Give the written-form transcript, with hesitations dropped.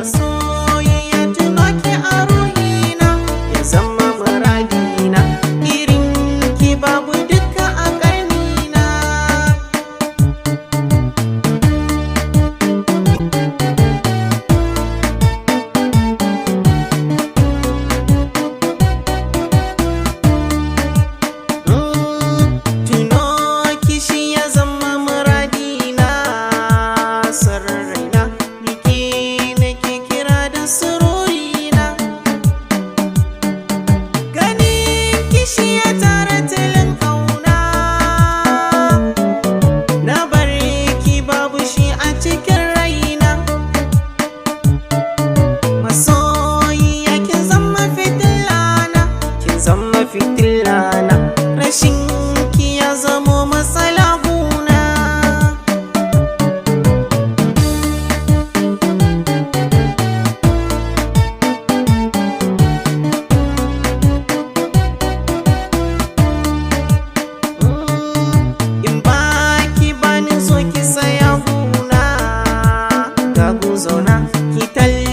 masoyiya tuno ki a ruhina ya zama muradina, irin ki babu duka a ƙarnina. Tuno ki shi ya zama muradina, sarraina nike nake kira da sururina. Ganin ki shi ya tara tilin ƙauna, na bar ki babu shi a cikin raina. Masoyiya kin zama fitilana, kin zama fitilana, rashin ki ya zamo matsala guna. In ba ki bani so ki saya guna, ga gu zauna ki talle